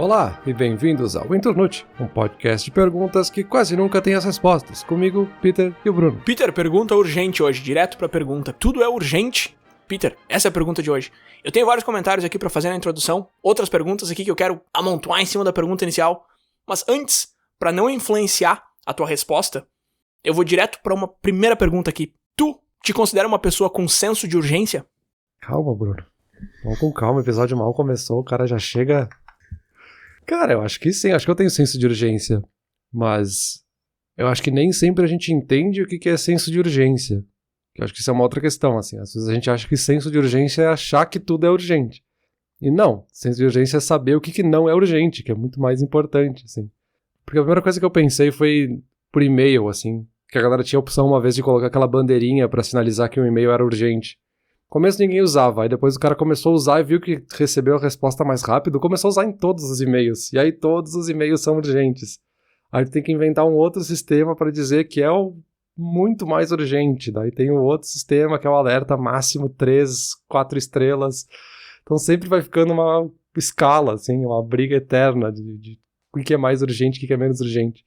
Olá e bem-vindos ao Internute, um podcast de perguntas que quase nunca tem as respostas. Comigo, Peter e o Bruno. Peter, pergunta urgente hoje, direto pra pergunta. Tudo é urgente? Peter, essa é a pergunta de hoje. Eu tenho vários comentários aqui pra fazer na introdução, outras perguntas aqui que eu quero amontoar em cima da pergunta inicial. Mas antes, pra não influenciar a tua resposta, eu vou direto pra uma primeira pergunta aqui. Tu te considera uma pessoa com senso de urgência? Calma, Bruno. Vamos com calma, o episódio mal começou, o cara já chega... Cara, eu acho que sim, acho que eu tenho senso de urgência, mas eu acho que nem sempre a gente entende o que é senso de urgência. Eu acho que isso é uma outra questão, assim, às vezes a gente acha que senso de urgência é achar que tudo é urgente. E não, senso de urgência é saber o que não é urgente, que é muito mais importante, assim. Porque a primeira coisa que eu pensei foi por e-mail, assim, que a galera tinha a opção uma vez de colocar aquela bandeirinha pra sinalizar que um e-mail era urgente. No começo ninguém usava, aí depois o cara começou a usar e viu que recebeu a resposta mais rápido, começou a usar em todos os e-mails, e aí todos os e-mails são urgentes. Aí tem que inventar um outro sistema para dizer que é o muito mais urgente, daí tem um outro sistema que é o alerta máximo 3, 4 estrelas, então sempre vai ficando uma escala, assim, uma briga eterna de o que é mais urgente e o que é menos urgente.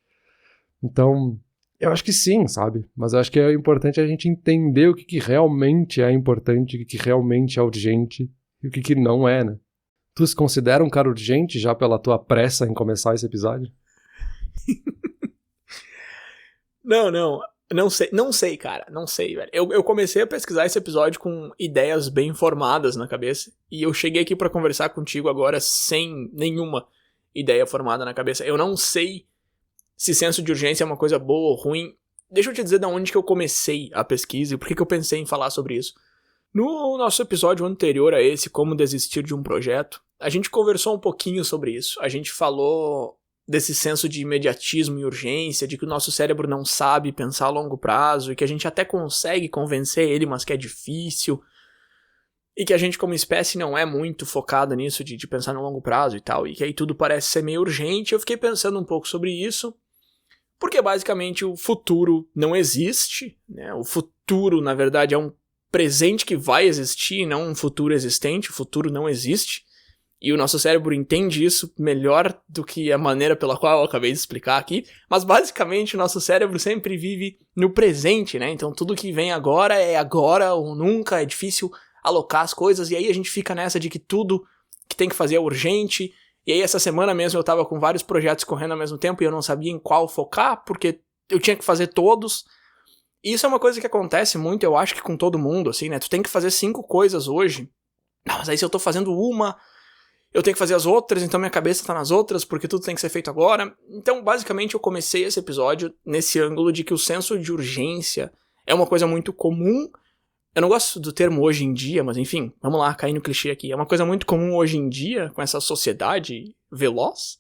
Então... eu acho que sim, sabe? Mas eu acho que é importante a gente entender o que realmente é importante, o que realmente é urgente e o que não é, né? Tu se considera um cara urgente já pela tua pressa em começar esse episódio? Não sei, cara, não sei, velho. Eu comecei a pesquisar esse episódio com ideias bem formadas na cabeça e eu cheguei aqui pra conversar contigo agora sem nenhuma ideia formada na cabeça. Eu não sei se senso de urgência é uma coisa boa ou ruim. Deixa eu te dizer de onde que eu comecei a pesquisa e por que eu pensei em falar sobre isso. No nosso episódio anterior a esse, Como Desistir de um Projeto, a gente conversou um pouquinho sobre isso. A gente falou desse senso de imediatismo e urgência, de que o nosso cérebro não sabe pensar a longo prazo e que a gente até consegue convencer ele, mas que é difícil. E que a gente como espécie não é muito focada nisso de pensar no longo prazo e tal. E que aí tudo parece ser meio urgente. Eu fiquei pensando um pouco sobre isso. Porque basicamente o futuro não existe, né? O futuro, na verdade, é um presente que vai existir, não um futuro existente. O futuro não existe. E o nosso cérebro entende isso melhor do que a maneira pela qual eu acabei de explicar aqui. Mas basicamente o nosso cérebro sempre vive no presente, né? Então tudo que vem agora é agora ou nunca, é difícil alocar as coisas. E aí a gente fica nessa de que tudo que tem que fazer é urgente. E aí essa semana mesmo eu tava com vários projetos correndo ao mesmo tempo e eu não sabia em qual focar, porque eu tinha que fazer todos. E isso é uma coisa que acontece muito, eu acho que com todo mundo, assim, né? Tu tem que fazer 5 coisas hoje. Mas aí se eu tô fazendo uma, eu tenho que fazer as outras, então minha cabeça tá nas outras, porque tudo tem que ser feito agora. Então, basicamente, eu comecei esse episódio nesse ângulo de que o senso de urgência é uma coisa muito comum. Eu não gosto do termo hoje em dia, mas enfim, vamos lá, cair no clichê aqui. É uma coisa muito comum hoje em dia, com essa sociedade veloz,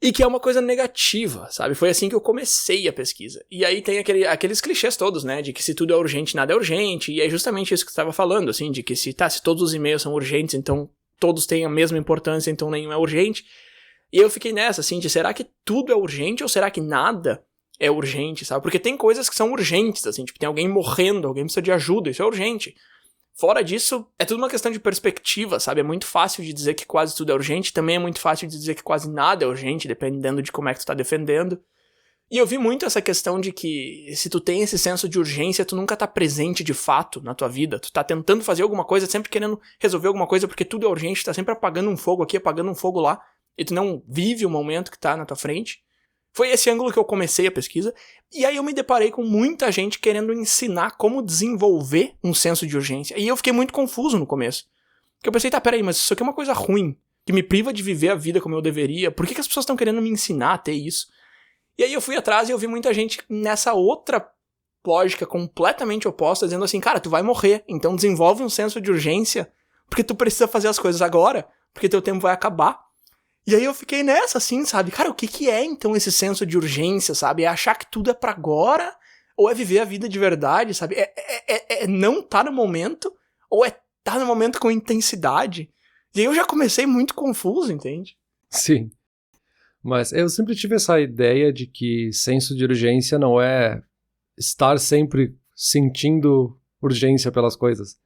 e que é uma coisa negativa, sabe? Foi assim que eu comecei a pesquisa. E aí tem aqueles clichês todos, né? De que se tudo é urgente, nada é urgente. E é justamente isso que você estava falando, assim, de que se todos os e-mails são urgentes, então todos têm a mesma importância, então nenhum é urgente. E eu fiquei nessa, assim, de será que tudo é urgente ou será que nada é urgente, sabe? Porque tem coisas que são urgentes, assim, tipo, tem alguém morrendo, alguém precisa de ajuda, isso é urgente. Fora disso, é tudo uma questão de perspectiva, sabe? É muito fácil de dizer que quase tudo é urgente, também é muito fácil de dizer que quase nada é urgente, dependendo de como é que tu tá defendendo. E eu vi muito essa questão de que se tu tem esse senso de urgência, tu nunca tá presente de fato na tua vida. Tu tá tentando fazer alguma coisa, sempre querendo resolver alguma coisa, porque tudo é urgente, tu tá sempre apagando um fogo aqui, apagando um fogo lá, e tu não vive o momento que tá na tua frente. Foi esse ângulo que eu comecei a pesquisa, e aí eu me deparei com muita gente querendo ensinar como desenvolver um senso de urgência, e eu fiquei muito confuso no começo. Porque eu pensei, tá, peraí, mas isso aqui é uma coisa ruim, que me priva de viver a vida como eu deveria, por que as pessoas estão querendo me ensinar a ter isso? E aí eu fui atrás e eu vi muita gente nessa outra lógica completamente oposta, dizendo assim, cara, tu vai morrer, então desenvolve um senso de urgência, porque tu precisa fazer as coisas agora, porque teu tempo vai acabar. E aí eu fiquei nessa, assim, sabe? Cara, o que é, então, esse senso de urgência, sabe? É achar que tudo é pra agora? Ou é viver a vida de verdade, sabe? É não tá no momento? Ou é tá no momento com intensidade? E aí eu já comecei muito confuso, entende? Sim. Mas eu sempre tive essa ideia de que senso de urgência não é estar sempre sentindo urgência pelas coisas,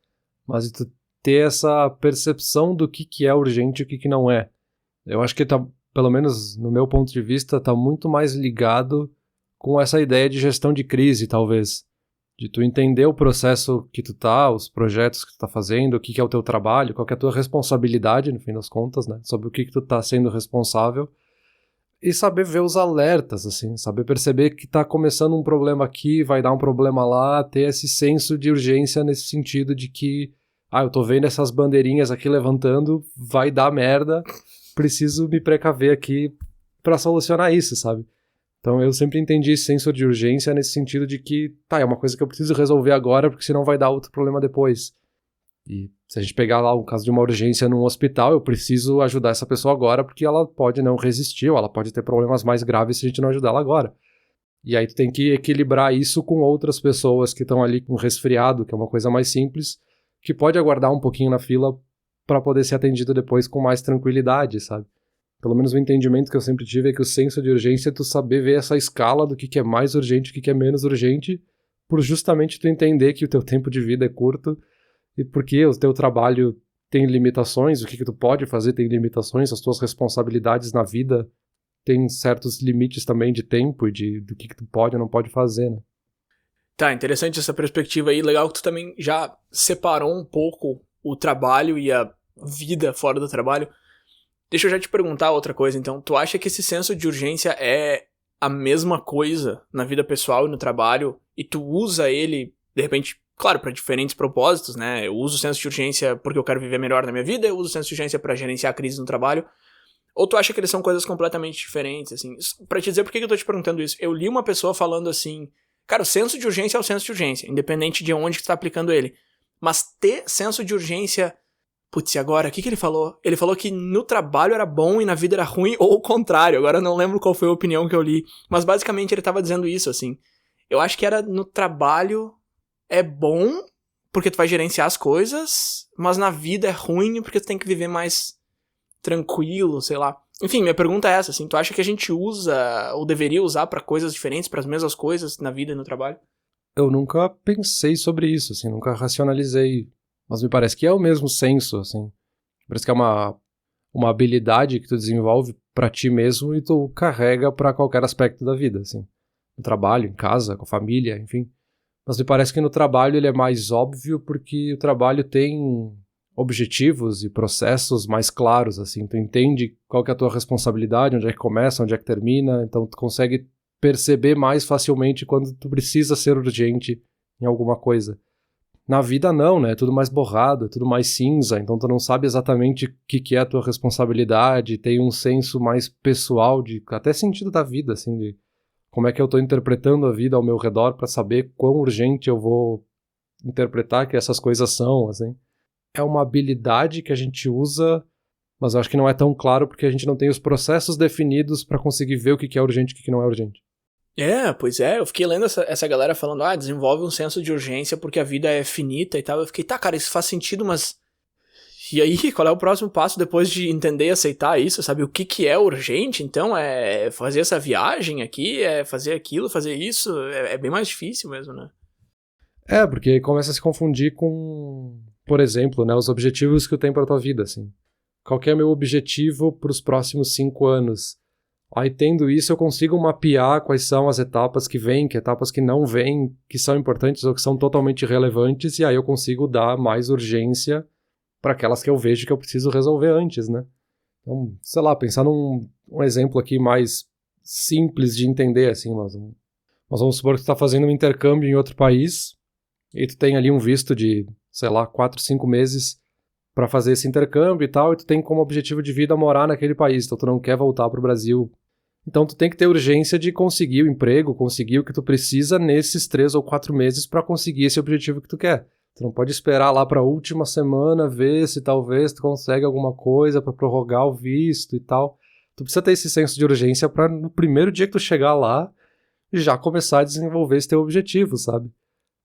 mas tu ter essa percepção do que é urgente e o que não é. Eu acho que tá, pelo menos no meu ponto de vista, tá muito mais ligado com essa ideia de gestão de crise, talvez. De tu entender o processo que tu tá, os projetos que tu tá fazendo, o que é o teu trabalho, qual que é a tua responsabilidade, no fim das contas, né? Sobre o que tu tá sendo responsável. E saber ver os alertas, assim, saber perceber que tá começando um problema aqui, vai dar um problema lá, ter esse senso de urgência nesse sentido de que, eu tô vendo essas bandeirinhas aqui levantando, vai dar merda, preciso me precaver aqui pra solucionar isso, sabe? Então eu sempre entendi esse senso de urgência nesse sentido de que, é uma coisa que eu preciso resolver agora, porque senão vai dar outro problema depois. E se a gente pegar lá um caso de uma urgência num hospital, eu preciso ajudar essa pessoa agora porque ela pode não resistir, ou ela pode ter problemas mais graves se a gente não ajudar ela agora. E aí tu tem que equilibrar isso com outras pessoas que estão ali com resfriado, que é uma coisa mais simples, que pode aguardar um pouquinho na fila para poder ser atendido depois com mais tranquilidade, sabe? Pelo menos o entendimento que eu sempre tive é que o senso de urgência é tu saber ver essa escala do que é mais urgente e o que é menos urgente, por justamente tu entender que o teu tempo de vida é curto e porque o teu trabalho tem limitações, o que tu pode fazer tem limitações, as tuas responsabilidades na vida têm certos limites também de tempo e do que tu pode ou não pode fazer, né? Tá, interessante essa perspectiva aí. Legal que tu também já separou um pouco o trabalho e a vida fora do trabalho. Deixa eu já te perguntar outra coisa, então. Tu acha que esse senso de urgência é a mesma coisa na vida pessoal e no trabalho, e tu usa ele, de repente, claro, para diferentes propósitos, né? Eu uso o senso de urgência porque eu quero viver melhor na minha vida, eu uso o senso de urgência para gerenciar a crise no trabalho. Ou tu acha que eles são coisas completamente diferentes, assim? Pra te dizer por que eu tô te perguntando isso, eu li uma pessoa falando assim, cara, o senso de urgência é o senso de urgência, independente de onde que tu tá aplicando ele. Mas ter senso de urgência... Putz, e agora? O que ele falou? Ele falou que no trabalho era bom e na vida era ruim, ou o contrário. Agora eu não lembro qual foi a opinião que eu li. Mas basicamente ele tava dizendo isso, assim. Eu acho que era no trabalho é bom, porque tu vai gerenciar as coisas, mas na vida é ruim porque tu tem que viver mais tranquilo, sei lá. Enfim, minha pergunta é essa, assim. Tu acha que a gente usa, ou deveria usar pra coisas diferentes, pras mesmas coisas na vida e no trabalho? Eu nunca pensei sobre isso, assim, nunca racionalizei. Mas me parece que é o mesmo senso, assim. Parece que é uma habilidade que tu desenvolve pra ti mesmo e tu carrega pra qualquer aspecto da vida, assim. No trabalho, em casa, com a família, enfim. Mas me parece que no trabalho ele é mais óbvio porque o trabalho tem objetivos e processos mais claros, assim. Tu entende qual que é a tua responsabilidade, onde é que começa, onde é que termina, então tu consegue perceber mais facilmente quando tu precisa ser urgente em alguma coisa. Na vida não, né? É tudo mais borrado, é tudo mais cinza, então tu não sabe exatamente o que é a tua responsabilidade, tem um senso mais pessoal, de até sentido da vida, assim, de como é que eu tô interpretando a vida ao meu redor pra saber quão urgente eu vou interpretar que essas coisas são, assim. É uma habilidade que a gente usa, mas eu acho que não é tão claro porque a gente não tem os processos definidos pra conseguir ver o que é urgente e o que não é urgente. Pois é, eu fiquei lendo essa galera falando, desenvolve um senso de urgência porque a vida é finita e tal. Eu fiquei, cara, isso faz sentido, mas... E aí, qual é o próximo passo depois de entender e aceitar isso, sabe? O que é urgente, então? É fazer essa viagem aqui, é fazer aquilo, fazer isso? É bem mais difícil mesmo, né? Porque começa a se confundir com, por exemplo, né, os objetivos que eu tenho pra tua vida, assim. Qual que é o meu objetivo pros próximos 5 anos? Aí, tendo isso, eu consigo mapear quais são as etapas que vêm, que etapas que não vêm, que são importantes ou que são totalmente irrelevantes, e aí eu consigo dar mais urgência para aquelas que eu vejo que eu preciso resolver antes, né? Então, sei lá, pensar num exemplo aqui mais simples de entender, assim, mas vamos supor que tu tá fazendo um intercâmbio em outro país, e tu tem ali um visto de, sei lá, 4, 5 meses para fazer esse intercâmbio e tal, e tu tem como objetivo de vida morar naquele país, então tu não quer voltar pro Brasil. Então tu tem que ter urgência de conseguir o emprego, conseguir o que tu precisa nesses 3 ou 4 meses para conseguir esse objetivo que tu quer. Tu não pode esperar lá pra última semana ver se talvez tu consegue alguma coisa para prorrogar o visto e tal. Tu precisa ter esse senso de urgência para no primeiro dia que tu chegar lá já começar a desenvolver esse teu objetivo, sabe?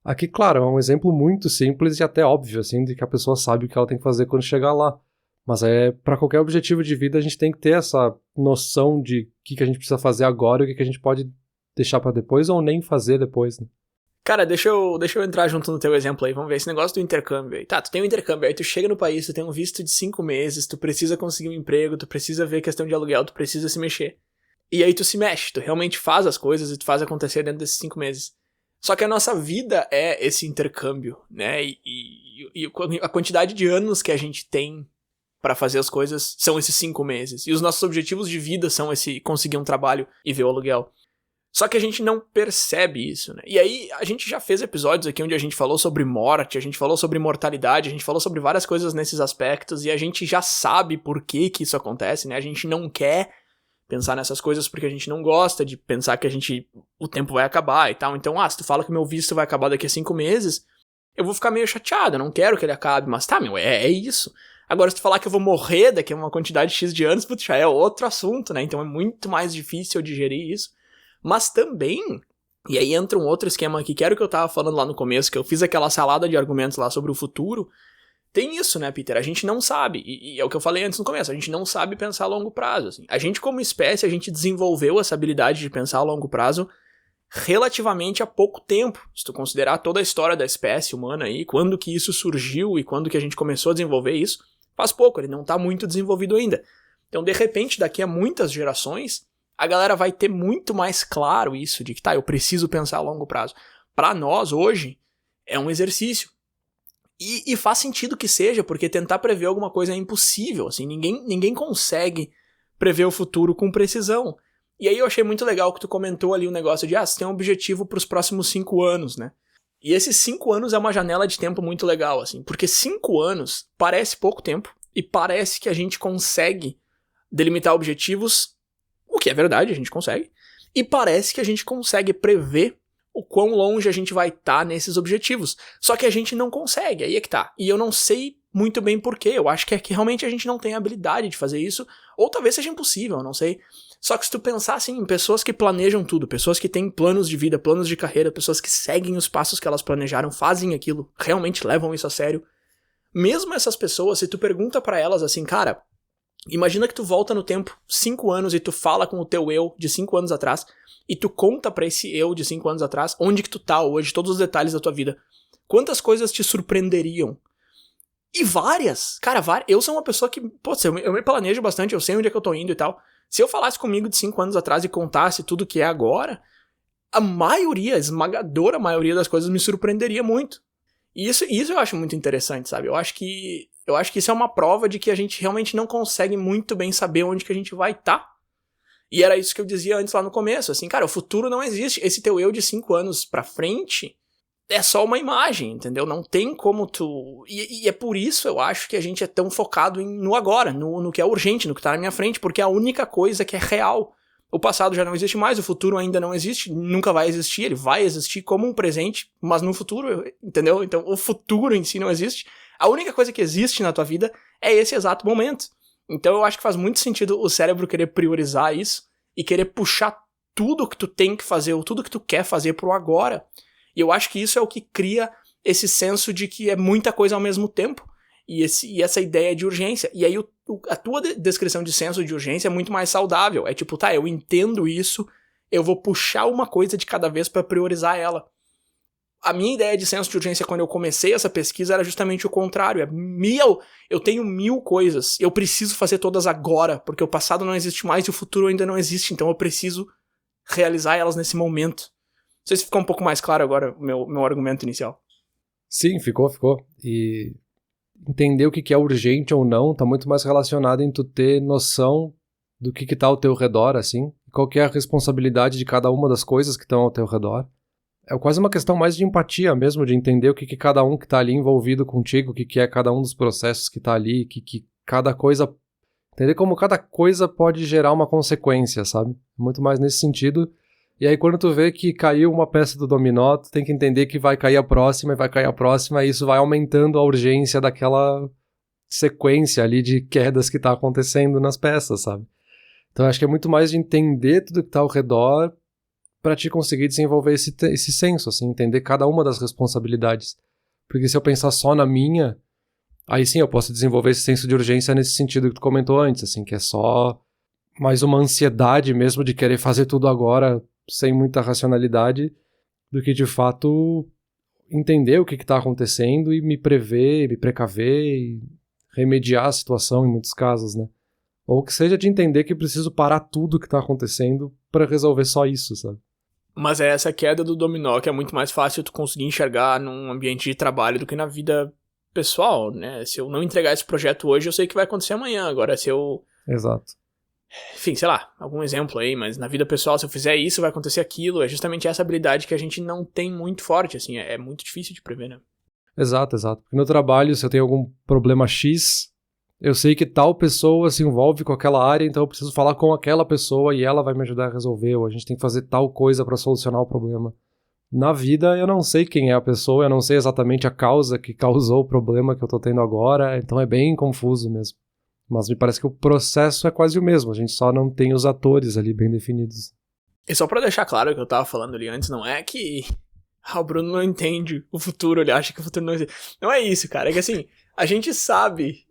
Aqui, claro, é um exemplo muito simples e até óbvio, assim, de que a pessoa sabe o que ela tem que fazer quando chegar lá. Mas para qualquer objetivo de vida, a gente tem que ter essa noção de o que a gente precisa fazer agora e o que a gente pode deixar para depois ou nem fazer depois, né? Cara, deixa eu entrar junto no teu exemplo aí, vamos ver esse negócio do intercâmbio aí. Tá, tu tem um intercâmbio, aí tu chega no país, tu tem um visto de 5 meses, tu precisa conseguir um emprego, tu precisa ver questão de aluguel, tu precisa se mexer. E aí tu se mexe, tu realmente faz as coisas e tu faz acontecer dentro desses 5 meses. Só que a nossa vida é esse intercâmbio, né? E a quantidade de anos que a gente tem pra fazer as coisas são esses 5 meses. E os nossos objetivos de vida são esse conseguir um trabalho e ver o aluguel. Só que a gente não percebe isso, né? E aí, a gente já fez episódios aqui onde a gente falou sobre morte, a gente falou sobre mortalidade, a gente falou sobre várias coisas nesses aspectos, e a gente já sabe por que isso acontece, né? A gente não quer pensar nessas coisas porque a gente não gosta de pensar que o tempo vai acabar e tal. Então, se tu fala que o meu visto vai acabar daqui a 5 meses, eu vou ficar meio chateado, eu não quero que ele acabe, mas tá, é isso. Agora, se tu falar que eu vou morrer daqui a uma quantidade X de anos, putz, já é outro assunto, né? Então é muito mais difícil eu digerir isso. Mas também, e aí entra um outro esquema aqui, que era o que eu tava falando lá no começo, que eu fiz aquela salada de argumentos lá sobre o futuro. Tem isso, né, Peter? A gente não sabe, e é o que eu falei antes no começo, a gente não sabe pensar a longo prazo, assim. A gente, como espécie, a gente desenvolveu essa habilidade de pensar a longo prazo relativamente há pouco tempo. Se tu considerar toda a história da espécie humana aí, quando que isso surgiu e quando que a gente começou a desenvolver isso, faz pouco, ele não tá muito desenvolvido ainda. Então, de repente, daqui a muitas gerações, a galera vai ter muito mais claro isso, de que eu preciso pensar a longo prazo. Pra nós, hoje, é um exercício. E faz sentido que seja, porque tentar prever alguma coisa é impossível, assim, ninguém consegue prever o futuro com precisão. E aí eu achei muito legal que tu comentou ali o negócio de, você tem um objetivo pros próximos 5 anos, né? E esses 5 anos é uma janela de tempo muito legal, assim, porque 5 anos parece pouco tempo, e parece que a gente consegue delimitar objetivos, o que é verdade, a gente consegue, e parece que a gente consegue prever o quão longe a gente vai estar nesses objetivos. Só que a gente não consegue, aí é que tá. E eu não sei muito bem porquê, eu acho que é que realmente a gente não tem a habilidade de fazer isso, ou talvez seja impossível, eu não sei. Só que se tu pensar assim, em pessoas que planejam tudo, pessoas que têm planos de vida, planos de carreira, pessoas que seguem os passos que elas planejaram, fazem aquilo, realmente levam isso a sério, mesmo essas pessoas, se tu pergunta pra elas assim, cara, imagina que tu volta no tempo 5 anos e tu fala com o teu eu de 5 anos atrás e tu conta pra esse eu de 5 anos atrás onde que tu tá hoje, todos os detalhes da tua vida. Quantas coisas te surpreenderiam? E várias. Cara, eu sou uma pessoa que, eu me planejo bastante, eu sei onde é que eu tô indo e tal. Se eu falasse comigo de 5 anos atrás e contasse tudo que é agora, a esmagadora maioria das coisas me surpreenderia muito. E isso eu acho muito interessante, sabe? Eu acho que isso é uma prova de que a gente realmente não consegue muito bem saber onde que a gente vai estar. E era isso que eu dizia antes lá no começo, assim, cara, o futuro não existe. Esse teu eu de 5 anos pra frente é só uma imagem, entendeu? Não tem como tu... E é por isso eu acho que a gente é tão focado no agora, no que é urgente, no que tá na minha frente, porque é a única coisa que é real. O passado já não existe mais, o futuro ainda não existe, nunca vai existir, ele vai existir como um presente, mas no futuro, entendeu? Então o futuro em si não existe. A única coisa que existe na tua vida é esse exato momento. Então eu acho que faz muito sentido o cérebro querer priorizar isso e querer puxar tudo que tu tem que fazer ou tudo que tu quer fazer pro agora. E eu acho que isso é o que cria esse senso de que é muita coisa ao mesmo tempo e essa ideia de urgência. E aí a tua descrição de senso de urgência é muito mais saudável. É tipo, eu entendo isso, eu vou puxar uma coisa de cada vez pra priorizar ela. A minha ideia de senso de urgência quando eu comecei essa pesquisa era justamente o contrário. Eu tenho 1000 coisas, eu preciso fazer todas agora, porque o passado não existe mais e o futuro ainda não existe, então eu preciso realizar elas nesse momento. Não sei se ficou um pouco mais claro agora o meu argumento inicial. Sim, ficou. E entender o que é urgente ou não tá muito mais relacionado em tu ter noção do que tá ao teu redor, assim, qual que é a responsabilidade de cada uma das coisas que estão ao teu redor. É quase uma questão mais de empatia mesmo, de entender o que cada um que tá ali envolvido contigo, o que é cada um dos processos que tá ali, que cada coisa... Entender como cada coisa pode gerar uma consequência, sabe? Muito mais nesse sentido. E aí quando tu vê que caiu uma peça do dominó, tu tem que entender que vai cair a próxima, e vai cair a próxima, e isso vai aumentando a urgência daquela sequência ali de quedas que tá acontecendo nas peças, sabe? Então eu acho que é muito mais de entender tudo que tá ao redor para te conseguir desenvolver esse senso, assim, entender cada uma das responsabilidades. Porque se eu pensar só na minha, aí sim eu posso desenvolver esse senso de urgência nesse sentido que tu comentou antes, assim, que é só mais uma ansiedade mesmo de querer fazer tudo agora sem muita racionalidade. do que de fato entender o que está acontecendo e me prever, me precaver e remediar a situação em muitos casos, né? Ou que seja de entender que preciso parar tudo que está acontecendo para resolver só isso, sabe? Mas é essa queda do dominó que é muito mais fácil tu conseguir enxergar num ambiente de trabalho do que na vida pessoal, né? Se eu não entregar esse projeto hoje, eu sei que vai acontecer amanhã. Agora, se eu... Exato. Enfim, sei lá, algum exemplo aí, mas na vida pessoal, se eu fizer isso, vai acontecer aquilo. É justamente essa habilidade que a gente não tem muito forte, assim. É muito difícil de prever, né? Exato. Porque no trabalho, se eu tenho algum problema X, eu sei que tal pessoa se envolve com aquela área, então eu preciso falar com aquela pessoa e ela vai me ajudar a resolver, ou a gente tem que fazer tal coisa para solucionar o problema. Na vida, eu não sei quem é a pessoa, eu não sei exatamente a causa que causou o problema que eu tô tendo agora, então é bem confuso mesmo. Mas me parece que o processo é quase o mesmo, a gente só não tem os atores ali bem definidos. E só pra deixar claro o que eu tava falando ali antes, não é que o Bruno não entende o futuro, ele acha que o futuro não existe. Não é isso, cara, é que assim, a gente sabe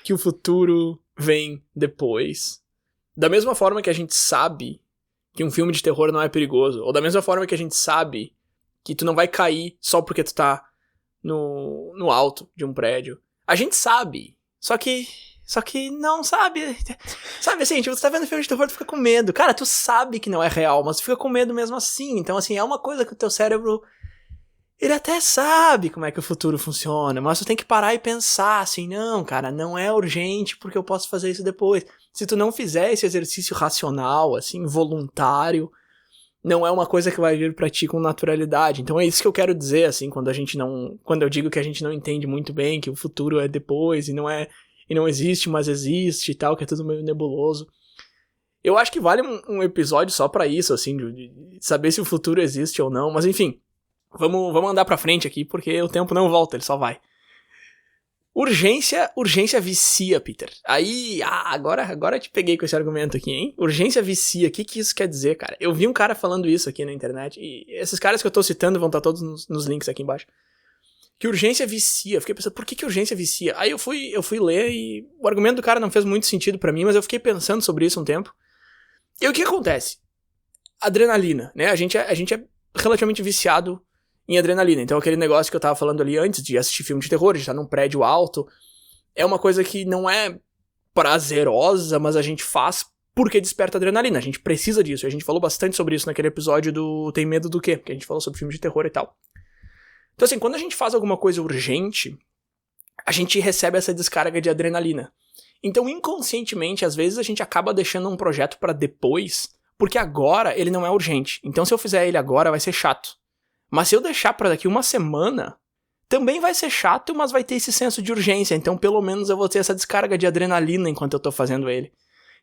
que o futuro vem depois. Da mesma forma que a gente sabe que um filme de terror não é perigoso, ou da mesma forma que a gente sabe que tu não vai cair só porque tu tá no alto de um prédio. A gente sabe, só que não sabe. Sabe assim, tipo, tu tá vendo filme de terror, tu fica com medo. Cara, tu sabe que não é real, mas tu fica com medo mesmo assim. Então, assim, é uma coisa que o teu cérebro... Ele até sabe como é que o futuro funciona, mas tu tem que parar e pensar assim, não, cara, não é urgente porque eu posso fazer isso depois. Se tu não fizer esse exercício racional, assim, voluntário, não é uma coisa que vai vir pra ti com naturalidade. Então é isso que eu quero dizer, assim, quando eu digo que a gente não entende muito bem, que o futuro é depois e não existe, mas existe e tal, que é tudo meio nebuloso. Eu acho que vale um episódio só pra isso, assim, de saber se o futuro existe ou não, mas enfim... Vamos andar pra frente aqui, porque o tempo não volta, ele só vai. Urgência vicia, Peter. Aí, agora eu te peguei com esse argumento aqui, hein? Urgência vicia, o que isso quer dizer, cara? Eu vi um cara falando isso aqui na internet, e esses caras que eu tô citando vão estar todos nos links aqui embaixo. Que urgência vicia. Eu fiquei pensando, por que urgência vicia? Aí eu fui ler e o argumento do cara não fez muito sentido pra mim, mas eu fiquei pensando sobre isso um tempo. E o que acontece? Adrenalina, né? A gente é relativamente viciado em adrenalina. Então aquele negócio que eu tava falando ali antes de assistir filme de terror, de estar num prédio alto, é uma coisa que não é prazerosa, mas a gente faz porque desperta adrenalina. A gente precisa disso. E a gente falou bastante sobre isso naquele episódio do Tem Medo do Quê? Que a gente falou sobre filme de terror e tal. Então assim, quando a gente faz alguma coisa urgente, a gente recebe essa descarga de adrenalina. Então inconscientemente, às vezes a gente acaba deixando um projeto pra depois, porque agora ele não é urgente. Então se eu fizer ele agora, vai ser chato. Mas se eu deixar pra daqui uma semana, também vai ser chato, mas vai ter esse senso de urgência. Então, pelo menos, eu vou ter essa descarga de adrenalina enquanto eu tô fazendo ele.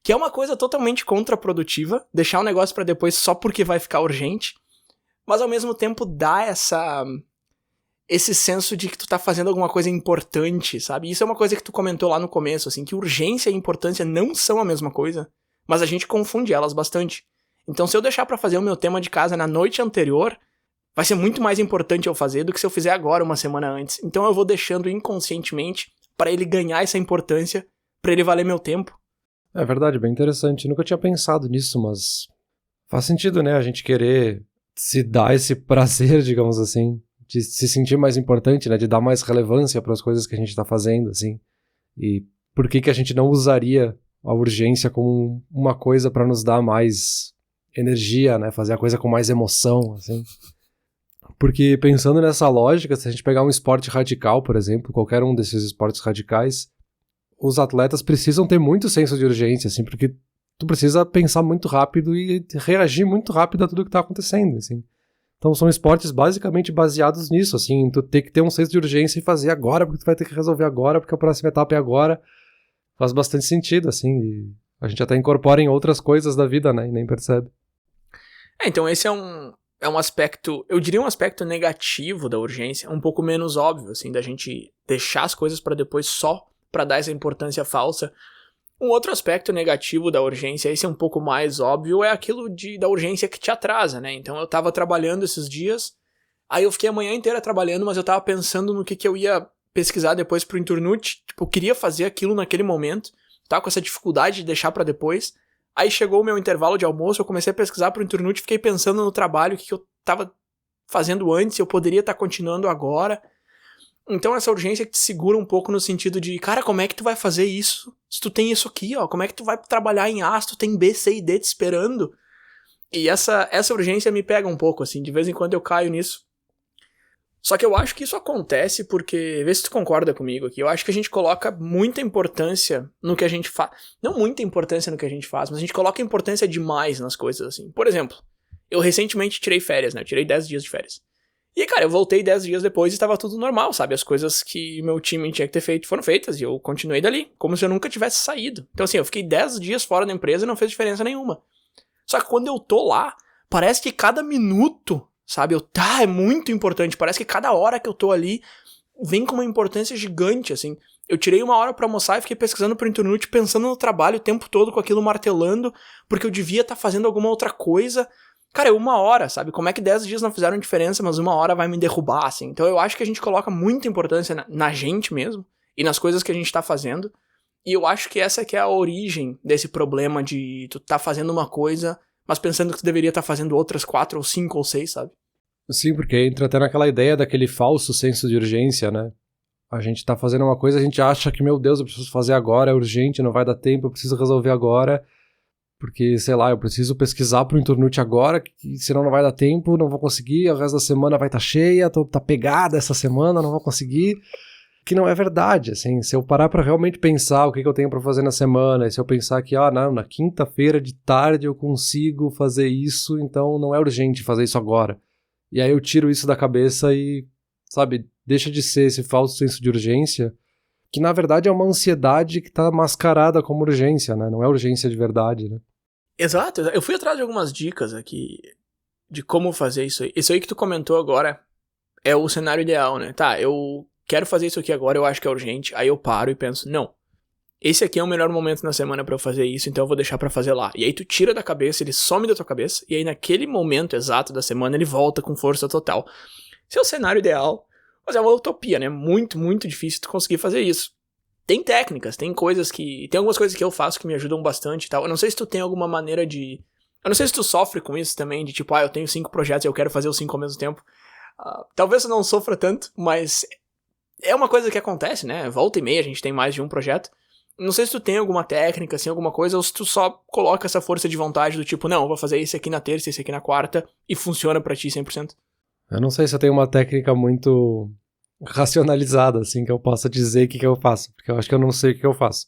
Que é uma coisa totalmente contraprodutiva, deixar o negócio pra depois só porque vai ficar urgente. Mas, ao mesmo tempo, dá esse senso de que tu tá fazendo alguma coisa importante, sabe? Isso é uma coisa que tu comentou lá no começo, assim, que urgência e importância não são a mesma coisa, mas a gente confunde elas bastante. Então, se eu deixar pra fazer o meu tema de casa na noite anterior... vai ser muito mais importante eu fazer do que se eu fizer agora, uma semana antes. Então eu vou deixando inconscientemente para ele ganhar essa importância, para ele valer meu tempo. É verdade, bem interessante. Eu nunca tinha pensado nisso, mas faz sentido, né? A gente querer se dar esse prazer, digamos assim, de se sentir mais importante, né? De dar mais relevância para as coisas que a gente tá fazendo, assim. E por que a gente não usaria a urgência como uma coisa para nos dar mais energia, né? Fazer a coisa com mais emoção, assim. Porque pensando nessa lógica, se a gente pegar um esporte radical, por exemplo, qualquer um desses esportes radicais, os atletas precisam ter muito senso de urgência, assim, porque tu precisa pensar muito rápido e reagir muito rápido a tudo que tá acontecendo, assim. Então são esportes basicamente baseados nisso, assim, tu ter que ter um senso de urgência e fazer agora, porque tu vai ter que resolver agora, porque a próxima etapa é agora. Faz bastante sentido, assim, e a gente até incorpora em outras coisas da vida, né, e nem percebe. Então esse é um aspecto, eu diria um aspecto negativo da urgência, um pouco menos óbvio, assim, da gente deixar as coisas pra depois só pra dar essa importância falsa. Um outro aspecto negativo da urgência, esse é um pouco mais óbvio, é aquilo da urgência que te atrasa, né? Então eu tava trabalhando esses dias, aí eu fiquei a manhã inteira trabalhando, mas eu tava pensando no que eu ia pesquisar depois pro Inturnute, tipo, eu queria fazer aquilo naquele momento, tava com essa dificuldade de deixar pra depois. Aí chegou o meu intervalo de almoço, eu comecei a pesquisar pro Inturnute, fiquei pensando no trabalho, que eu tava fazendo antes, eu poderia estar continuando agora. Então essa urgência te segura um pouco no sentido de, cara, como é que tu vai fazer isso se tu tem isso aqui, ó? Como é que tu vai trabalhar em A se tu tem B, C e D te esperando? E essa urgência me pega um pouco, assim, de vez em quando eu caio nisso. Só que eu acho que isso acontece porque, vê se tu concorda comigo aqui, eu acho que a gente coloca muita importância no que a gente faz. Não muita importância no que a gente faz, mas a gente coloca importância demais nas coisas, assim. Por exemplo, eu recentemente tirei férias, né? Eu tirei 10 dias de férias. E, cara, eu voltei 10 dias depois e estava tudo normal, sabe? As coisas que meu time tinha que ter feito foram feitas e eu continuei dali, como se eu nunca tivesse saído. Então, assim, eu fiquei 10 dias fora da empresa e não fez diferença nenhuma. Só que quando eu tô lá, parece que cada minuto, sabe? É muito importante. Parece que cada hora que eu tô ali vem com uma importância gigante, assim. Eu tirei 1 hora pra almoçar e fiquei pesquisando por internet, pensando no trabalho o tempo todo com aquilo martelando, porque eu devia estar fazendo alguma outra coisa. Cara, é 1 hora, sabe? Como é que 10 dias não fizeram diferença, mas 1 hora vai me derrubar, assim. Então eu acho que a gente coloca muita importância na gente mesmo e nas coisas que a gente tá fazendo. E eu acho que essa que é a origem desse problema de tu tá fazendo uma coisa, mas pensando que tu deveria estar fazendo outras 4 ou 5 ou 6, sabe? Sim, porque entra até naquela ideia daquele falso senso de urgência, né? A gente tá fazendo uma coisa, a gente acha que, meu Deus, eu preciso fazer agora, é urgente, não vai dar tempo, eu preciso resolver agora. Porque, sei lá, eu preciso pesquisar pro Inturnute agora, que senão não vai dar tempo, não vou conseguir, o resto da semana vai estar cheia, tá pegada essa semana, não vou conseguir. Que não é verdade, assim, se eu parar pra realmente pensar o que eu tenho pra fazer na semana, e se eu pensar que, não, na quinta-feira de tarde eu consigo fazer isso, então não é urgente fazer isso agora. E aí eu tiro isso da cabeça e, sabe, deixa de ser esse falso senso de urgência, que na verdade é uma ansiedade que tá mascarada como urgência, né? Não é urgência de verdade, né? Exato, eu fui atrás de algumas dicas aqui de como fazer isso aí. Isso aí que tu comentou agora é o cenário ideal, né? Tá, eu quero fazer isso aqui agora, eu acho que é urgente, aí eu paro e penso, não, esse aqui é o melhor momento na semana pra eu fazer isso, então eu vou deixar pra fazer lá. E aí tu tira da cabeça, ele some da tua cabeça, e aí naquele momento exato da semana ele volta com força total. Esse é o cenário ideal, mas é uma utopia, né? Muito, muito difícil tu conseguir fazer isso. Tem técnicas, tem algumas coisas que eu faço que me ajudam bastante e tal. Eu não sei se tu tem alguma maneira de... Eu não sei se tu sofre com isso também, de tipo, eu tenho 5 projetos e eu quero fazer os 5 ao mesmo tempo. Talvez eu não sofra tanto, mas é uma coisa que acontece, né? Volta e meia a gente tem mais de um projeto. Não sei se tu tem alguma técnica, assim, alguma coisa, ou se tu só coloca essa força de vontade do tipo, não, eu vou fazer esse aqui na terça, esse aqui na quarta, e funciona pra ti 100%. Eu não sei se eu tenho uma técnica muito racionalizada, assim, que eu possa dizer o que eu faço, porque eu acho que eu não sei o que eu faço.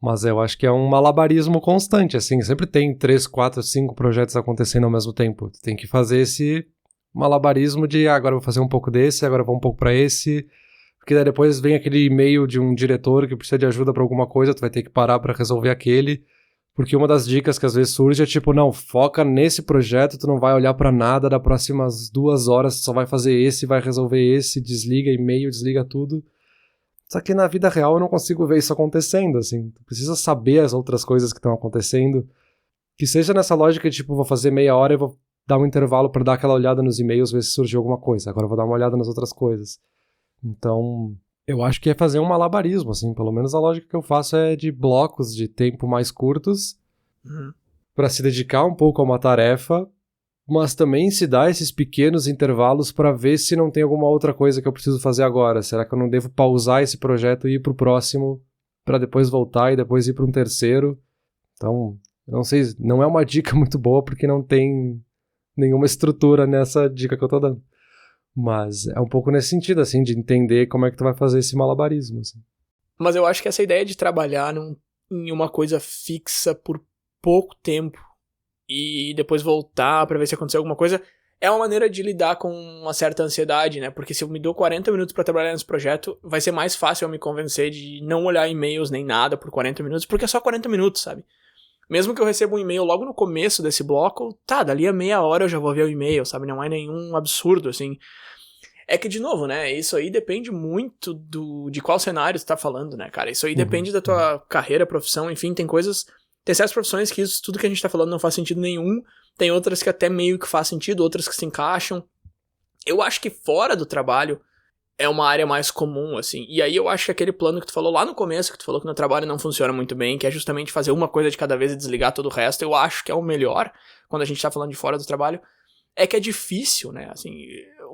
Mas eu acho que é um malabarismo constante, assim, sempre tem 3, 4, 5 projetos acontecendo ao mesmo tempo. Tu tem que fazer esse malabarismo de, agora eu vou fazer um pouco desse, agora eu vou um pouco pra esse, porque daí depois vem aquele e-mail de um diretor que precisa de ajuda pra alguma coisa, tu vai ter que parar pra resolver aquele, porque uma das dicas que às vezes surge é tipo, não, foca nesse projeto, tu não vai olhar pra nada, das próximas 2 horas tu só vai fazer esse, vai resolver esse, desliga e-mail, desliga tudo. Só que na vida real eu não consigo ver isso acontecendo, assim. Tu precisa saber as outras coisas que estão acontecendo. Que seja nessa lógica de, tipo, vou fazer meia hora e vou dar um intervalo pra dar aquela olhada nos e-mails, ver se surgiu alguma coisa. Agora eu vou dar uma olhada nas outras coisas. Então, eu acho que é fazer um malabarismo, assim. Pelo menos a lógica que eu faço é de blocos de tempo mais curtos pra se dedicar um pouco a uma tarefa, mas também se dá esses pequenos intervalos para ver se não tem alguma outra coisa que eu preciso fazer agora. Será que eu não devo pausar esse projeto e ir pro próximo para depois voltar e depois ir para um terceiro? Então, não sei, não é uma dica muito boa porque não tem nenhuma estrutura nessa dica que eu tô dando. Mas é um pouco nesse sentido, assim, de entender como é que tu vai fazer esse malabarismo, assim. Mas eu acho que essa ideia de trabalhar em uma coisa fixa por pouco tempo e depois voltar pra ver se aconteceu alguma coisa, é uma maneira de lidar com uma certa ansiedade, né? Porque se eu me dou 40 minutos pra trabalhar nesse projeto, vai ser mais fácil eu me convencer de não olhar e-mails nem nada por 40 minutos, porque é só 40 minutos, sabe? Mesmo que eu receba um e-mail logo no começo desse bloco, dali a meia hora eu já vou ver o e-mail, sabe? Não é nenhum absurdo, assim. É que, de novo, né? Isso aí depende muito de qual cenário tu tá falando, né, cara? Isso aí depende da tua carreira, profissão, enfim, tem certas profissões que tudo que a gente tá falando não faz sentido nenhum, tem outras que até meio que faz sentido, outras que se encaixam. Eu acho que fora do trabalho é uma área mais comum, assim, e aí eu acho que aquele plano que tu falou lá no começo, que tu falou que no trabalho não funciona muito bem, que é justamente fazer uma coisa de cada vez e desligar todo o resto, eu acho que é o melhor, quando a gente tá falando de fora do trabalho, é que é difícil, né, assim,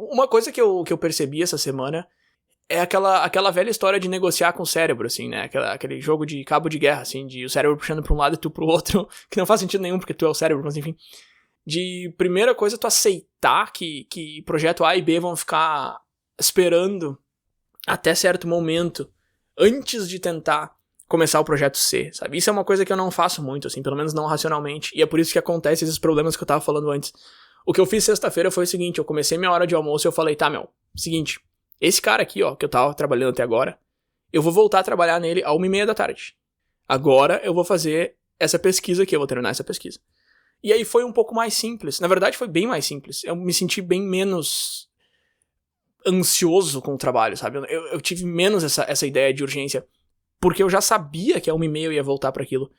Uma coisa que eu percebi essa semana é aquela velha história de negociar com o cérebro, assim, né? Aquele jogo de cabo de guerra, assim, de o cérebro puxando pra um lado e tu pro outro, que não faz sentido nenhum porque tu é o cérebro, mas enfim. De primeira coisa, tu aceitar que projeto A e B vão ficar esperando até certo momento antes de tentar começar o projeto C, sabe? Isso é uma coisa que eu não faço muito, assim, pelo menos não racionalmente, e é por isso que acontece esses problemas que eu tava falando antes. O que eu fiz sexta-feira foi o seguinte, eu comecei minha hora de almoço e eu falei, tá, seguinte, esse cara aqui, ó, que eu tava trabalhando até agora, eu vou voltar a trabalhar nele às 1h30 da tarde. Agora eu vou fazer essa pesquisa aqui, eu vou terminar essa pesquisa. E aí foi um pouco mais simples, na verdade foi bem mais simples, eu me senti bem menos ansioso com o trabalho, sabe? Eu tive menos essa ideia de urgência, porque eu já sabia que a 1h30 eu ia voltar pra aquilo.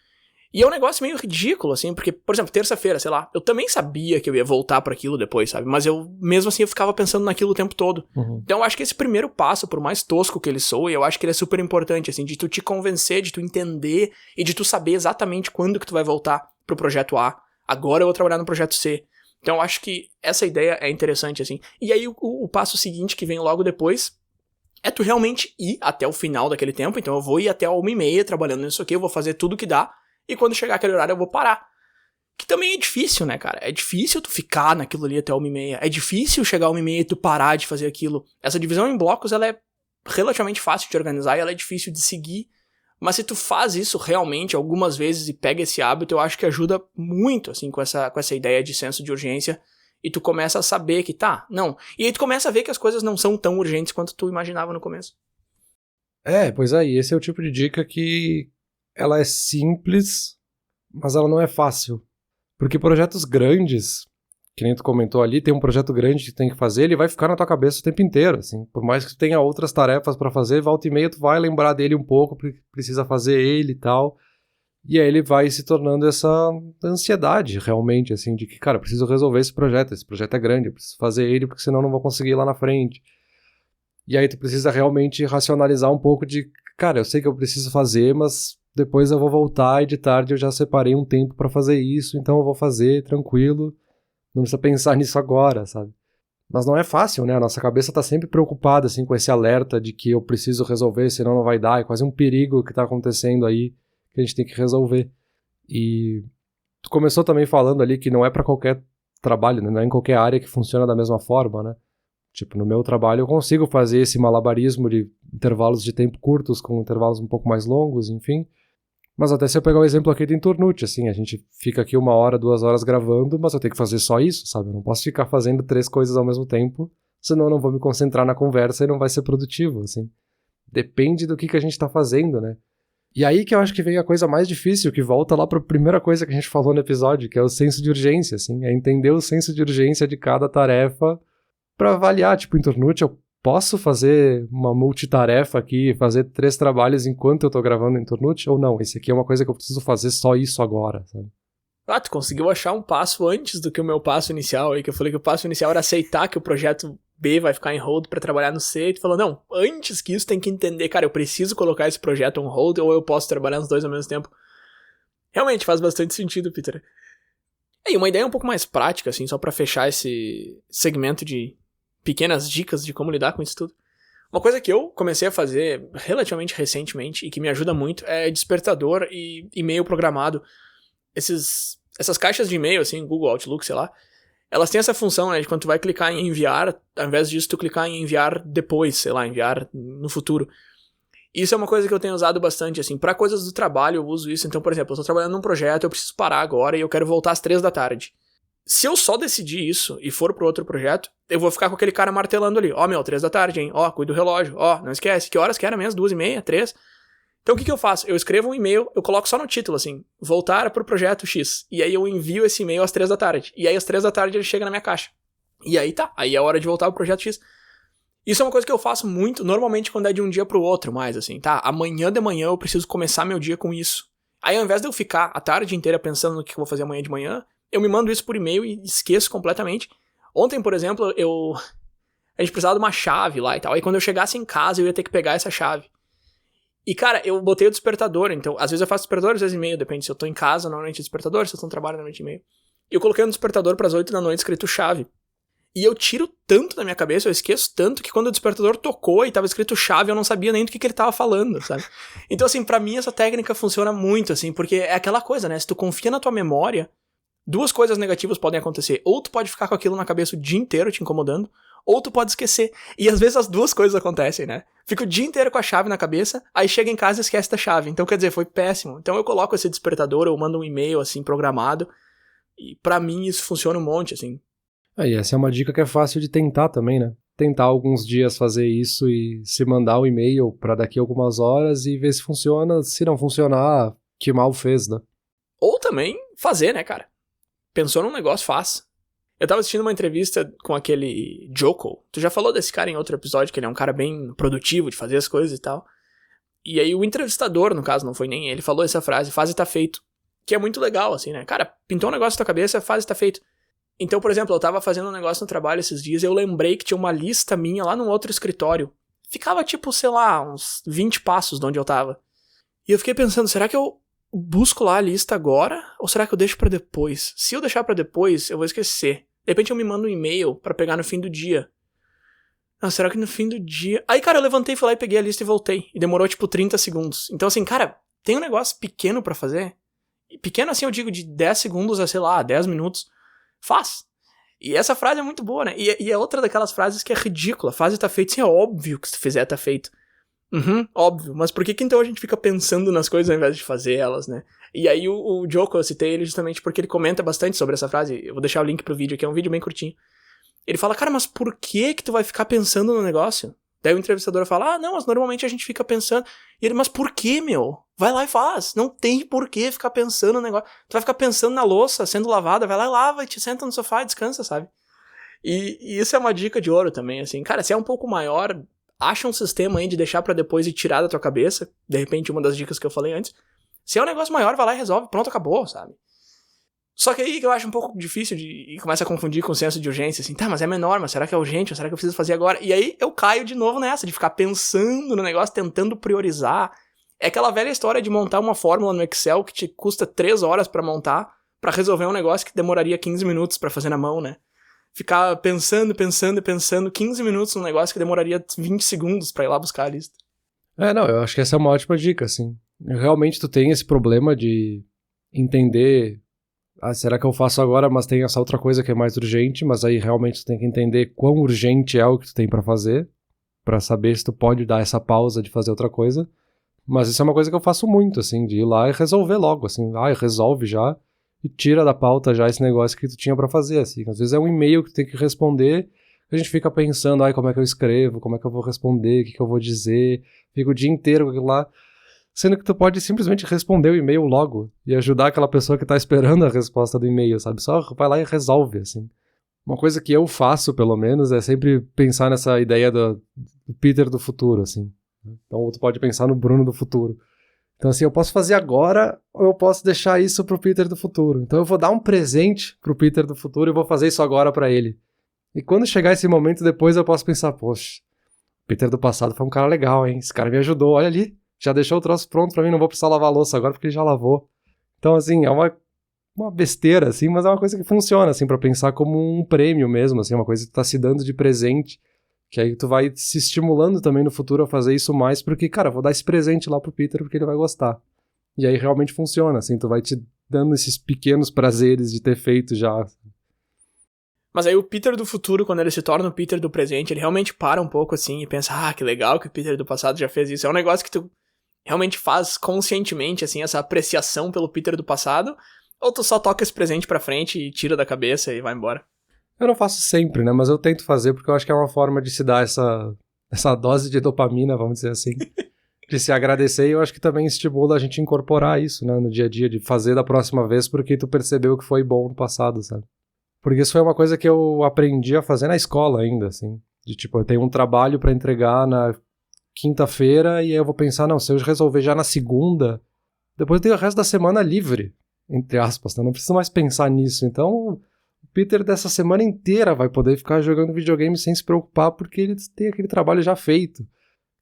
E é um negócio meio ridículo, assim, porque, por exemplo, terça-feira, sei lá, eu também sabia que eu ia voltar pra aquilo depois, sabe? Mas mesmo assim, eu ficava pensando naquilo o tempo todo. Então eu acho que esse primeiro passo, por mais tosco que ele soe, eu acho que ele é super importante, assim, de tu te convencer, de tu entender e de tu saber exatamente quando que tu vai voltar pro projeto A. Agora eu vou trabalhar no projeto C. Então eu acho que essa ideia é interessante, assim. E aí o passo seguinte, que vem logo depois, é tu realmente ir até o final daquele tempo. Então eu vou ir até a 1h30 trabalhando nisso aqui, eu vou fazer tudo que dá, e quando chegar aquele horário eu vou parar. Que também é difícil, né, cara? É difícil tu ficar naquilo ali até a 1h30. É difícil chegar a 1h30 e tu parar de fazer aquilo. Essa divisão em blocos, ela é relativamente fácil de organizar e ela é difícil de seguir. Mas se tu faz isso realmente algumas vezes e pega esse hábito, eu acho que ajuda muito, assim, com essa ideia de senso de urgência. E tu começa a saber que tá, não. E aí tu começa a ver que as coisas não são tão urgentes quanto tu imaginava no começo. Pois é, e esse é o tipo de dica que ela é simples, mas ela não é fácil. Porque projetos grandes, que nem tu comentou ali, tem um projeto grande que tu tem que fazer, ele vai ficar na tua cabeça o tempo inteiro, assim. Por mais que tu tenha outras tarefas pra fazer, volta e meia tu vai lembrar dele um pouco, porque precisa fazer ele e tal. E aí ele vai se tornando essa ansiedade, realmente, assim, de que, cara, eu preciso resolver esse projeto é grande, eu preciso fazer ele, porque senão eu não vou conseguir ir lá na frente. E aí tu precisa realmente racionalizar um pouco de, cara, eu sei que eu preciso fazer, mas depois eu vou voltar e de tarde eu já separei um tempo pra fazer isso, então eu vou fazer tranquilo, não precisa pensar nisso agora, sabe? Mas não é fácil, né? A nossa cabeça tá sempre preocupada, assim, com esse alerta de que eu preciso resolver, senão não vai dar, é quase um perigo que tá acontecendo aí, que a gente tem que resolver. E tu começou também falando ali que não é pra qualquer trabalho, né? Não é em qualquer área que funciona da mesma forma, né? Tipo, no meu trabalho eu consigo fazer esse malabarismo de intervalos de tempo curtos com intervalos um pouco mais longos, enfim. Mas até se eu pegar o exemplo aqui do Inturnute, assim, a gente fica aqui 1 hora, 2 horas gravando, mas eu tenho que fazer só isso, sabe? Eu não posso ficar fazendo 3 coisas ao mesmo tempo, senão eu não vou me concentrar na conversa e não vai ser produtivo, assim. Depende do que a gente tá fazendo, né? E aí que eu acho que vem a coisa mais difícil, que volta lá pra primeira coisa que a gente falou no episódio, que é o senso de urgência, assim. É entender o senso de urgência de cada tarefa pra avaliar, tipo, Inturnute, eu posso fazer uma multitarefa aqui, fazer 3 trabalhos enquanto eu tô gravando Inturnute? Ou não, esse aqui é uma coisa que eu preciso fazer só isso agora, sabe? Ah, tu conseguiu achar um passo antes do que o meu passo inicial aí, que eu falei que o passo inicial era aceitar que o projeto B vai ficar em hold pra trabalhar no C, e tu falou, não, antes que isso tem que entender, cara, eu preciso colocar esse projeto on hold ou eu posso trabalhar nos dois ao mesmo tempo. Realmente faz bastante sentido, Peter. E uma ideia um pouco mais prática, assim, só pra fechar esse segmento de pequenas dicas de como lidar com isso tudo. Uma coisa que eu comecei a fazer relativamente recentemente e que me ajuda muito é despertador e e-mail programado. Essas caixas de e-mail, assim, Google Outlook, sei lá, elas têm essa função, né, de quando tu vai clicar em enviar, ao invés disso tu clicar em enviar depois, sei lá, enviar no futuro. Isso é uma coisa que eu tenho usado bastante, assim, pra coisas do trabalho eu uso isso. Então, por exemplo, eu tô trabalhando num projeto, eu preciso parar agora e eu quero voltar às 3 da tarde. Se eu só decidir isso e for pro outro projeto, eu vou ficar com aquele cara martelando ali. Ó, 3 da tarde, hein? Ó, cuida do relógio. Ó, não esquece. Que horas que era mesmo? 2h30? 3? Então o que eu faço? Eu escrevo um e-mail, eu coloco só no título, assim, voltar pro projeto X. E aí eu envio esse e-mail às 3 da tarde. E aí às 3 da tarde ele chega na minha caixa. E aí tá, aí é hora de voltar pro projeto X. Isso é uma coisa que eu faço muito, normalmente quando é de um dia pro outro, mais assim, tá? Amanhã de manhã eu preciso começar meu dia com isso. Aí ao invés de eu ficar a tarde inteira pensando no que eu vou fazer amanhã de manhã, eu me mando isso por e-mail e esqueço completamente. Ontem, por exemplo, a gente precisava de uma chave lá e tal. Aí quando eu chegasse em casa, eu ia ter que pegar essa chave. E, cara, eu botei o despertador. Então, às vezes eu faço despertador, às vezes e-mail. Depende se eu tô em casa, normalmente é despertador. Se eu tô no trabalho, normalmente e-mail. E eu coloquei um despertador pras 8 da noite escrito chave. E eu tiro tanto da minha cabeça, eu esqueço tanto, que quando o despertador tocou e tava escrito chave, eu não sabia nem do que ele tava falando, sabe? Então, assim, pra mim essa técnica funciona muito, assim, porque é aquela coisa, né? Se tu confia na tua memória, duas coisas negativas podem acontecer. Ou tu pode ficar com aquilo na cabeça o dia inteiro te incomodando, ou tu pode esquecer. E às vezes as duas coisas acontecem, né? Fica o dia inteiro com a chave na cabeça, aí chega em casa e esquece da chave. Então, quer dizer, foi péssimo. Então eu coloco esse despertador, eu mando um e-mail, assim, programado, e pra mim isso funciona um monte, assim. E essa é uma dica que é fácil de tentar também, né? Tentar alguns dias fazer isso e se mandar um e-mail pra daqui a algumas horas e ver se funciona. Se não funcionar, que mal fez, né? Ou também fazer, né, cara? Pensou num negócio, faz. Eu tava assistindo uma entrevista com aquele Joko. Tu já falou desse cara em outro episódio, que ele é um cara bem produtivo de fazer as coisas e tal. E aí o entrevistador, no caso, não foi nem ele, falou essa frase, faz e tá feito. Que é muito legal, assim, né? Cara, pintou um negócio na tua cabeça, faz e tá feito. Então, por exemplo, eu tava fazendo um negócio no trabalho esses dias e eu lembrei que tinha uma lista minha lá num outro escritório. Ficava tipo, sei lá, uns 20 passos de onde eu tava. E eu fiquei pensando, será que eu busco lá a lista agora? Ou será que eu deixo pra depois? Se eu deixar pra depois, eu vou esquecer. De repente eu me mando um e-mail pra pegar no fim do dia. Ah, será que no fim do dia... Aí, cara, eu levantei, fui lá e peguei a lista e voltei. E demorou tipo 30 segundos. Então, assim, cara, tem um negócio pequeno pra fazer. E pequeno assim eu digo de 10 segundos a, sei lá, 10 minutos. Faz. E essa frase é muito boa, né? E é outra daquelas frases que é ridícula. Faz e tá feito. Sim, é óbvio que se tu fizer, tá feito. Óbvio. Mas por que então a gente fica pensando nas coisas ao invés de fazer elas, né? E aí o Joko, eu citei ele justamente porque ele comenta bastante sobre essa frase. Eu vou deixar o link pro vídeo aqui, é um vídeo bem curtinho. Ele fala, cara, mas por que tu vai ficar pensando no negócio? Daí o entrevistador fala, não, mas normalmente a gente fica pensando. E ele, mas por que, meu? Vai lá e faz. Não tem por que ficar pensando no negócio. Tu vai ficar pensando na louça sendo lavada, vai lá e lava, e te senta no sofá e descansa, sabe? E isso é uma dica de ouro também, assim. Cara, se é um pouco maior, acha um sistema aí de deixar pra depois e tirar da tua cabeça. De repente, uma das dicas que eu falei antes. Se é um negócio maior, vai lá e resolve. Pronto, acabou, sabe? Só que aí que eu acho um pouco difícil e começa a confundir com o senso de urgência, assim, tá, mas é menor, mas será que é urgente, ou será que eu preciso fazer agora? E aí eu caio de novo nessa, de ficar pensando no negócio, tentando priorizar. É aquela velha história de montar uma fórmula no Excel que te custa 3 horas pra montar, pra resolver um negócio que demoraria 15 minutos pra fazer na mão, né? Ficar pensando 15 minutos num negócio que demoraria 20 segundos pra ir lá buscar a lista. Não, eu acho que essa é uma ótima dica, assim. Realmente tu tem esse problema de entender... será que eu faço agora, mas tem essa outra coisa que é mais urgente, mas aí realmente tu tem que entender quão urgente é o que tu tem pra fazer, pra saber se tu pode dar essa pausa de fazer outra coisa. Mas isso é uma coisa que eu faço muito, assim, de ir lá e resolver logo, assim, resolve já e tira da pauta já esse negócio que tu tinha pra fazer, assim. Às vezes é um e-mail que tu tem que responder, a gente fica pensando, como é que eu escrevo, como é que eu vou responder, o que eu vou dizer, fica o dia inteiro com aquilo lá. Sendo que tu pode simplesmente responder o e-mail logo e ajudar aquela pessoa que tá esperando a resposta do e-mail, sabe? Só vai lá e resolve, assim. Uma coisa que eu faço, pelo menos, é sempre pensar nessa ideia do Peter do futuro, assim. Então tu pode pensar no Bruno do futuro. Então assim, eu posso fazer agora ou eu posso deixar isso pro Peter do futuro. Então eu vou dar um presente pro Peter do futuro e vou fazer isso agora pra ele. E quando chegar esse momento depois eu posso pensar, poxa, o Peter do passado foi um cara legal, hein? Esse cara me ajudou, olha ali. Já deixou o troço pronto pra mim, não vou precisar lavar a louça agora porque ele já lavou. Então, assim, é uma besteira, assim, mas é uma coisa que funciona, assim, pra pensar como um prêmio mesmo, assim, uma coisa que tu tá se dando de presente, que aí tu vai se estimulando também no futuro a fazer isso mais, porque, cara, eu vou dar esse presente lá pro Peter porque ele vai gostar. E aí realmente funciona, assim, tu vai te dando esses pequenos prazeres de ter feito já. Mas aí o Peter do futuro, quando ele se torna o Peter do presente, ele realmente para um pouco, assim, e pensa, que legal que o Peter do passado já fez isso. É um negócio que tu realmente faz conscientemente, assim, essa apreciação pelo Peter do passado, ou tu só toca esse presente pra frente e tira da cabeça e vai embora? Eu não faço sempre, né, mas eu tento fazer porque eu acho que é uma forma de se dar essa dose de dopamina, vamos dizer assim, de se agradecer, e eu acho que também estimula a gente incorporar isso, né, no dia a dia, de fazer da próxima vez porque tu percebeu que foi bom no passado, sabe? Porque isso foi uma coisa que eu aprendi a fazer na escola ainda, assim, de tipo, eu tenho um trabalho pra entregar na quinta-feira, e aí eu vou pensar, não, se eu resolver já na segunda, depois eu tenho o resto da semana livre, entre aspas, né? Eu não preciso mais pensar nisso. Então, o Peter dessa semana inteira vai poder ficar jogando videogame sem se preocupar, porque ele tem aquele trabalho já feito.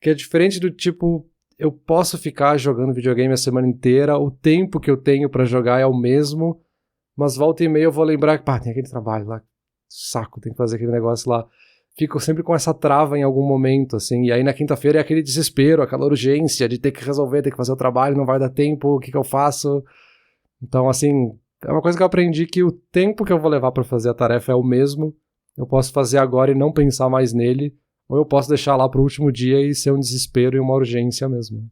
Que é diferente do tipo, eu posso ficar jogando videogame a semana inteira, o tempo que eu tenho pra jogar é o mesmo, mas volta e meia eu vou lembrar que, tem aquele trabalho lá, saco, tem que fazer aquele negócio lá. Fico sempre com essa trava em algum momento, assim, e aí na quinta-feira é aquele desespero, aquela urgência de ter que resolver, ter que fazer o trabalho, não vai dar tempo, o que eu faço? Então, assim, é uma coisa que eu aprendi que o tempo que eu vou levar pra fazer a tarefa é o mesmo, eu posso fazer agora e não pensar mais nele, ou eu posso deixar lá pro último dia e ser um desespero e uma urgência mesmo.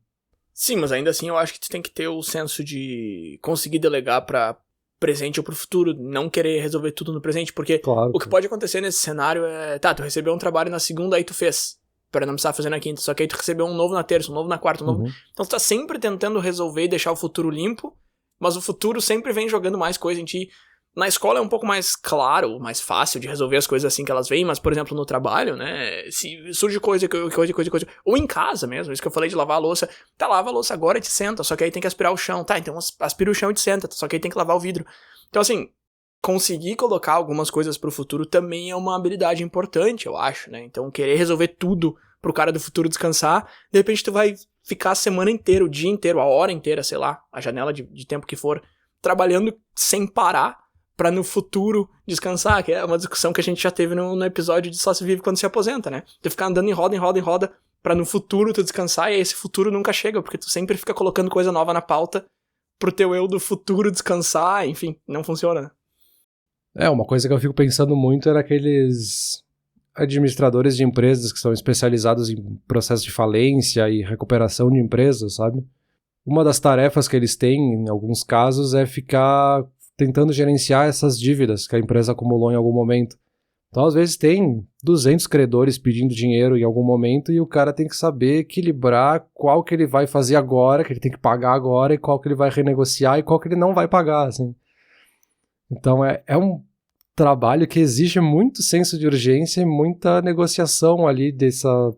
Sim, mas ainda assim eu acho que tu tem que ter o senso de conseguir delegar pra presente ou pro futuro, não querer resolver tudo no presente, porque Claro. o que pode acontecer nesse cenário é, tá, tu recebeu um trabalho na segunda, aí tu fez, pra não precisar fazer na quinta, só que aí tu recebeu um novo na terça, um novo na quarta, um novo... Então tu tá sempre tentando resolver e deixar o futuro limpo, mas o futuro sempre vem jogando mais coisa em ti. Na escola é um pouco mais claro, mais fácil de resolver as coisas assim que elas vêm, mas, por exemplo, no trabalho, né, se surge coisa, ou em casa mesmo, isso que eu falei de lavar a louça, tá, lava a louça agora e te senta, só que aí tem que aspirar o chão, tá, então aspira o chão e te senta, só que aí tem que lavar o vidro. Então, assim, conseguir colocar algumas coisas pro futuro também é uma habilidade importante, eu acho, né, então querer resolver tudo pro cara do futuro descansar, de repente tu vai ficar a semana inteira, o dia inteiro, a hora inteira, sei lá, a janela de tempo que for, trabalhando sem parar, pra no futuro descansar, que é uma discussão que a gente já teve no episódio de Só se vive quando se aposenta, né? Tu ficar andando em roda, pra no futuro tu descansar, e esse futuro nunca chega, porque tu sempre fica colocando coisa nova na pauta pro teu eu do futuro descansar, enfim, não funciona, né? Uma coisa que eu fico pensando muito era aqueles administradores de empresas que são especializados em processo de falência e recuperação de empresas, sabe? Uma das tarefas que eles têm, em alguns casos, é ficar tentando gerenciar essas dívidas que a empresa acumulou em algum momento. Então, às vezes, tem 200 credores pedindo dinheiro em algum momento e o cara tem que saber equilibrar qual que ele vai fazer agora, que ele tem que pagar agora, e qual que ele vai renegociar e qual que ele não vai pagar, assim. Então, é um trabalho que exige muito senso de urgência e muita negociação ali dessa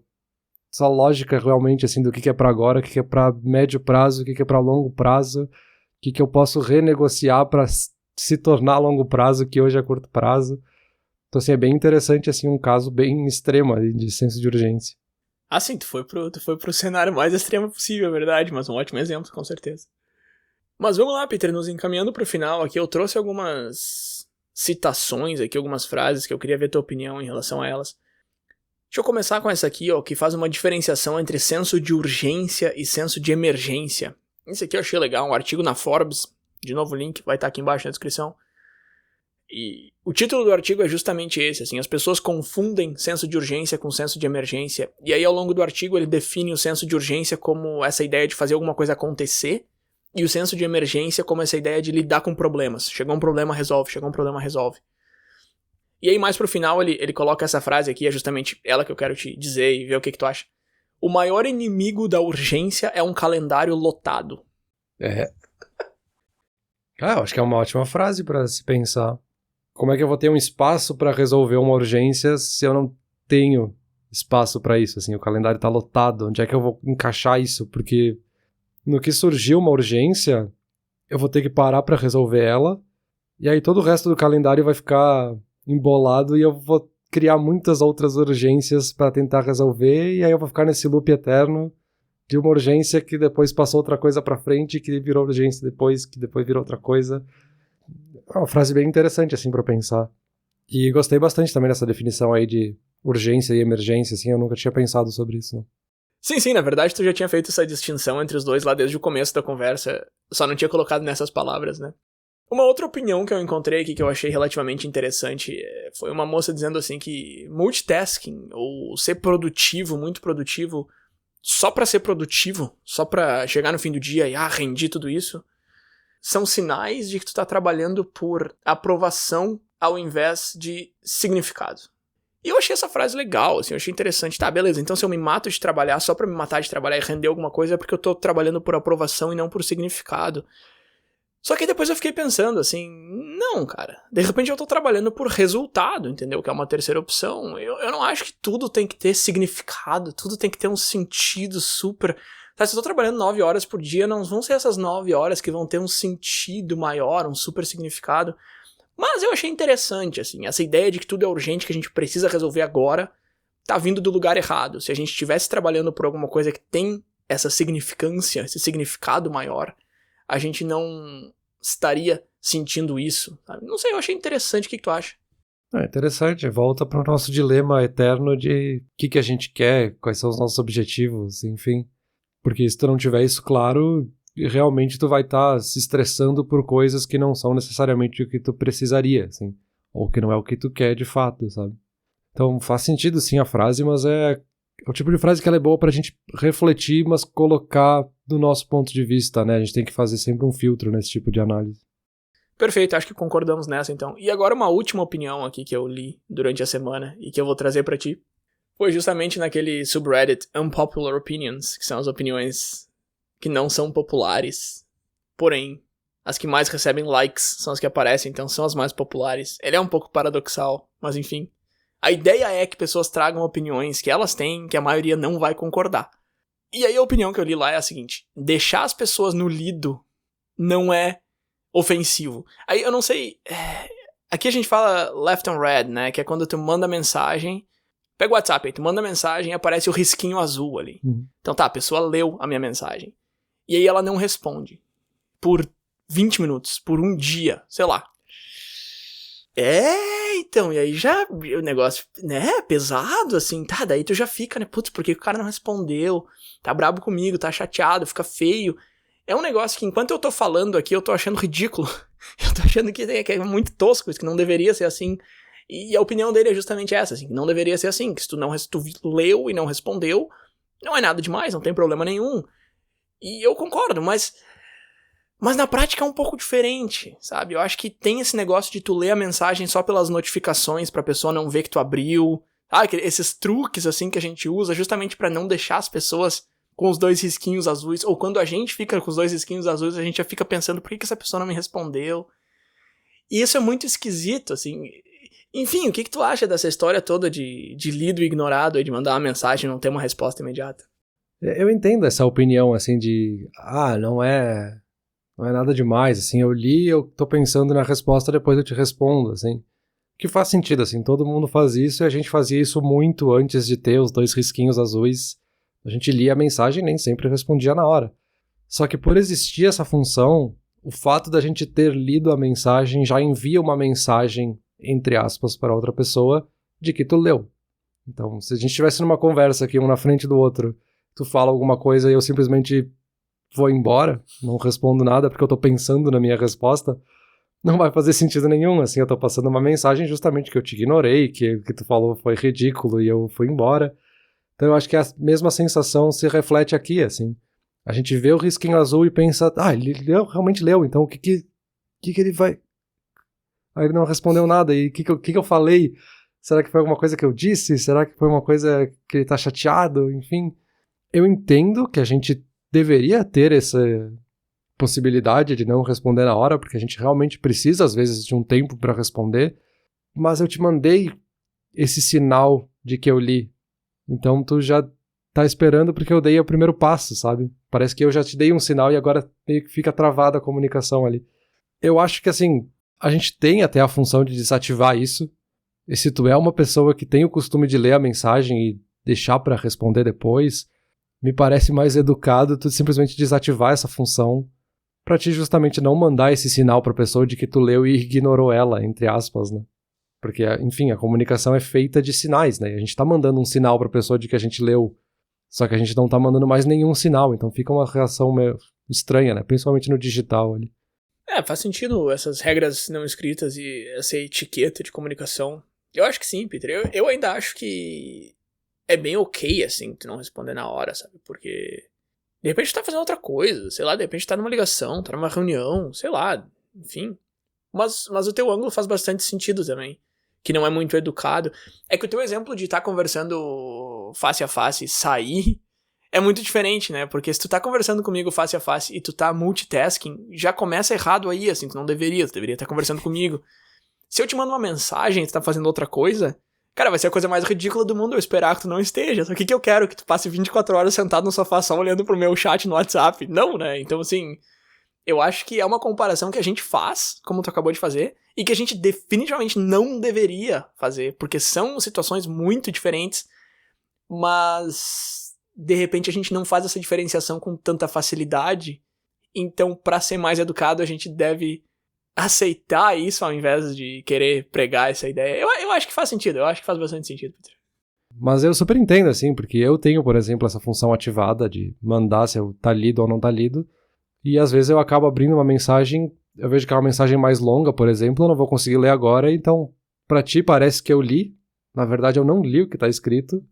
lógica realmente, assim, do que é para agora, o que é para médio prazo, o que é para longo prazo, o que eu posso renegociar para se tornar a longo prazo, que hoje é curto prazo. Então, assim, é bem interessante, assim, um caso bem extremo ali de senso de urgência. Ah, sim, tu foi pro cenário mais extremo possível, é verdade, mas um ótimo exemplo, com certeza. Mas vamos lá, Peter, nos encaminhando pro final aqui, eu trouxe algumas citações aqui, algumas frases que eu queria ver tua opinião em relação a elas. Deixa eu começar com essa aqui, ó, que faz uma diferenciação entre senso de urgência e senso de emergência. Esse aqui eu achei legal, um artigo na Forbes, de novo o link vai estar aqui embaixo na descrição. E o título do artigo é justamente esse, assim, as pessoas confundem senso de urgência com senso de emergência, e aí ao longo do artigo ele define o senso de urgência como essa ideia de fazer alguma coisa acontecer, e o senso de emergência como essa ideia de lidar com problemas. Chegou um problema, resolve, chegou um problema, resolve. E aí mais pro final ele coloca essa frase aqui, é justamente ela que eu quero te dizer e ver o que tu acha. O maior inimigo da urgência é um calendário lotado. Eu acho que é uma ótima frase para se pensar. Como é que eu vou ter um espaço para resolver uma urgência se eu não tenho espaço para isso? Assim, o calendário tá lotado. Onde é que eu vou encaixar isso? Porque no que surgiu uma urgência, eu vou ter que parar para resolver ela. E aí todo o resto do calendário vai ficar embolado e eu vou criar muitas outras urgências para tentar resolver. E aí eu vou ficar nesse loop eterno de uma urgência que depois passou outra coisa para frente, que virou urgência depois, que depois virou outra coisa. É uma frase bem interessante, assim, pra pensar. E gostei bastante também dessa definição aí de urgência e emergência, assim, eu nunca tinha pensado sobre isso, não. Sim, na verdade tu já tinha feito essa distinção entre os dois lá desde o começo da conversa, só não tinha colocado nessas palavras, né? Uma outra opinião que eu encontrei aqui que eu achei relativamente interessante foi uma moça dizendo assim que multitasking, ou ser produtivo, muito produtivo, só pra ser produtivo, só pra chegar no fim do dia e rendi tudo isso, são sinais de que tu tá trabalhando por aprovação ao invés de significado. E eu achei essa frase legal, assim, eu achei interessante. Tá, beleza, então se eu me mato de trabalhar só pra me matar de trabalhar e render alguma coisa é porque eu tô trabalhando por aprovação e não por significado. Só que depois eu fiquei pensando assim, não, cara, de repente eu tô trabalhando por resultado, entendeu? Que é uma terceira opção. Eu não acho que tudo tem que ter significado, tudo tem que ter um sentido super... Tá, se eu tô trabalhando 9 horas por dia, não vão ser essas 9 horas que vão ter um sentido maior, um super significado. Mas eu achei interessante, assim, essa ideia de que tudo é urgente, que a gente precisa resolver agora, tá vindo do lugar errado. Se a gente estivesse trabalhando por alguma coisa que tem essa significância, esse significado maior, a gente não estaria sentindo isso, sabe? Não sei, eu achei interessante, o que tu acha? É interessante, volta para o nosso dilema eterno de o que a gente quer, quais são os nossos objetivos, enfim. Porque se tu não tiver isso claro, realmente tu vai estar se estressando por coisas que não são necessariamente o que tu precisaria, assim. Ou que não é o que tu quer de fato, sabe? Então faz sentido sim a frase, mas é o tipo de frase que ela é boa pra gente refletir, mas colocar do nosso ponto de vista, né? A gente tem que fazer sempre um filtro nesse tipo de análise. Perfeito, acho que concordamos nessa então. E agora uma última opinião aqui que eu li durante a semana e que eu vou trazer pra ti. Foi justamente naquele subreddit Unpopular Opinions, que são as opiniões que não são populares, porém, as que mais recebem likes são as que aparecem, então são as mais populares. Ele é um pouco paradoxal, mas enfim. A ideia é que pessoas tragam opiniões que elas têm, que a maioria não vai concordar. E aí a opinião que eu li lá é a seguinte: deixar as pessoas no lido não é ofensivo. Aí eu não sei... Aqui a gente fala left on red, né? Que é quando tu manda mensagem... Pega o WhatsApp aí, tu manda mensagem e aparece o risquinho azul ali. Então tá, a pessoa leu a minha mensagem. E aí ela não responde. Por 20 minutos, por um dia, sei lá. Então, e aí já o negócio, né, pesado, assim, tá, daí tu já fica, né, putz, por que o cara não respondeu? Tá brabo comigo, tá chateado, fica feio. É um negócio que enquanto eu tô falando aqui, eu tô achando ridículo. Eu tô achando que é muito tosco, isso que não deveria ser assim. E a opinião dele é justamente essa, assim, que não deveria ser assim, que se tu leu e não respondeu, não é nada demais, não tem problema nenhum. E eu concordo, mas na prática é um pouco diferente, sabe? Eu acho que tem esse negócio de tu ler a mensagem só pelas notificações pra pessoa não ver que tu abriu. Esses truques, assim, que a gente usa justamente pra não deixar as pessoas com os 2 risquinhos azuis. Ou quando a gente fica com os 2 risquinhos azuis, a gente já fica pensando, por que essa pessoa não me respondeu? E isso é muito esquisito, assim. Enfim, o que tu acha dessa história toda de lido ignorado e de mandar uma mensagem e não ter uma resposta imediata? Eu entendo essa opinião, assim, de... não é nada demais, assim, eu li, eu tô pensando na resposta, depois eu te respondo, assim. Que faz sentido, assim, todo mundo faz isso e a gente fazia isso muito antes de ter os 2 risquinhos azuis. A gente lia a mensagem e nem sempre respondia na hora. Só que por existir essa função, o fato da gente ter lido a mensagem já envia uma mensagem, entre aspas, para outra pessoa de que tu leu. Então, se a gente estivesse numa conversa aqui, um na frente do outro, tu fala alguma coisa e eu simplesmente vou embora, não respondo nada porque eu tô pensando na minha resposta, não vai fazer sentido nenhum, assim, eu tô passando uma mensagem justamente que eu te ignorei, que o que tu falou foi ridículo e eu fui embora. Então eu acho que a mesma sensação se reflete aqui, assim. A gente vê o risquinho azul e pensa, ele leu, realmente leu, então o que ele vai... Aí ele não respondeu nada, e o que eu falei? Será que foi alguma coisa que eu disse? Será que foi uma coisa que ele tá chateado? Enfim, eu entendo que a gente deveria ter essa possibilidade de não responder na hora, porque a gente realmente precisa, às vezes, de um tempo para responder, mas eu te mandei esse sinal de que eu li, então tu já tá esperando porque eu dei o primeiro passo, sabe? Parece que eu já te dei um sinal e agora meio que fica travada a comunicação ali. Eu acho que, assim, a gente tem até a função de desativar isso, e se tu é uma pessoa que tem o costume de ler a mensagem e deixar para responder depois, me parece mais educado tu simplesmente desativar essa função pra te justamente não mandar esse sinal pra pessoa de que tu leu e ignorou ela, entre aspas, né? Porque, enfim, a comunicação é feita de sinais, né? E a gente tá mandando um sinal pra pessoa de que a gente leu, só que a gente não tá mandando mais nenhum sinal, então fica uma reação meio estranha, né? Principalmente no digital ali. Faz sentido essas regras não escritas e essa etiqueta de comunicação. Eu acho que sim, Peter. Eu ainda acho que é bem ok, assim, tu não responder na hora, sabe? Porque de repente tu tá fazendo outra coisa, sei lá, de repente tá numa ligação, tá numa reunião, sei lá, enfim. Mas o teu ângulo faz bastante sentido também, que não é muito educado. É que o teu exemplo de estar conversando face a face e sair é muito diferente, né? Porque se tu tá conversando comigo face a face e tu tá multitasking, já começa errado aí, assim, tu deveria estar conversando comigo. Se eu te mando uma mensagem e tu tá fazendo outra coisa, cara, vai ser a coisa mais ridícula do mundo eu esperar que tu não esteja. Só que eu quero? Que tu passe 24 horas sentado no sofá só olhando pro meu chat no WhatsApp? Não, né? Então, assim, eu acho que é uma comparação que a gente faz, como tu acabou de fazer, e que a gente definitivamente não deveria fazer, porque são situações muito diferentes, mas de repente a gente não faz essa diferenciação com tanta facilidade. Então, pra ser mais educado, a gente deve aceitar isso ao invés de querer pregar essa ideia. Eu acho que faz sentido, eu acho que faz bastante sentido, Peter. Mas eu super entendo, assim, porque eu tenho, por exemplo, essa função ativada de mandar se eu tá lido ou não tá lido, e às vezes eu acabo abrindo uma mensagem, eu vejo que é uma mensagem mais longa, por exemplo, eu não vou conseguir ler agora, então pra ti parece que eu li, na verdade eu não li o que tá escrito,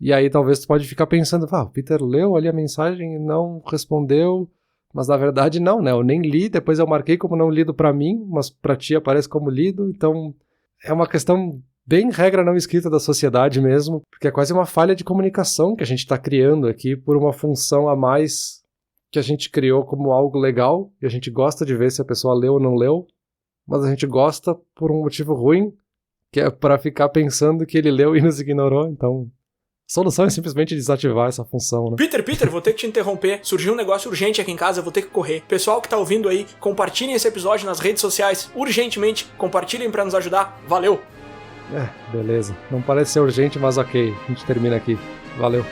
e aí talvez tu pode ficar pensando, o Peter leu ali a mensagem e não respondeu, mas na verdade não, né, eu nem li, depois eu marquei como não lido pra mim, mas pra ti aparece como lido, então é uma questão bem regra não escrita da sociedade mesmo, porque é quase uma falha de comunicação que a gente está criando aqui por uma função a mais que a gente criou como algo legal, e a gente gosta de ver se a pessoa leu ou não leu, mas a gente gosta por um motivo ruim, que é para ficar pensando que ele leu e nos ignorou, então a solução é simplesmente desativar essa função, né? Peter, vou ter que te interromper. Surgiu um negócio urgente aqui em casa, eu vou ter que correr. Pessoal que tá ouvindo aí, compartilhem esse episódio nas redes sociais, urgentemente, compartilhem para nos ajudar. Valeu! Beleza. Não parece ser urgente, mas ok. A gente termina aqui. Valeu.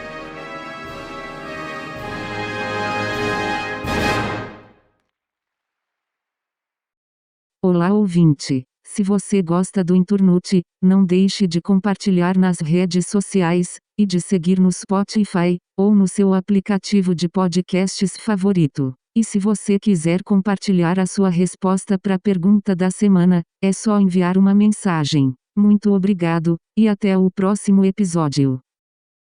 Olá, ouvinte. Se você gosta do Inturnute, não deixe de compartilhar nas redes sociais, e de seguir no Spotify, ou no seu aplicativo de podcasts favorito. E se você quiser compartilhar a sua resposta para a pergunta da semana, é só enviar uma mensagem. Muito obrigado, e até o próximo episódio.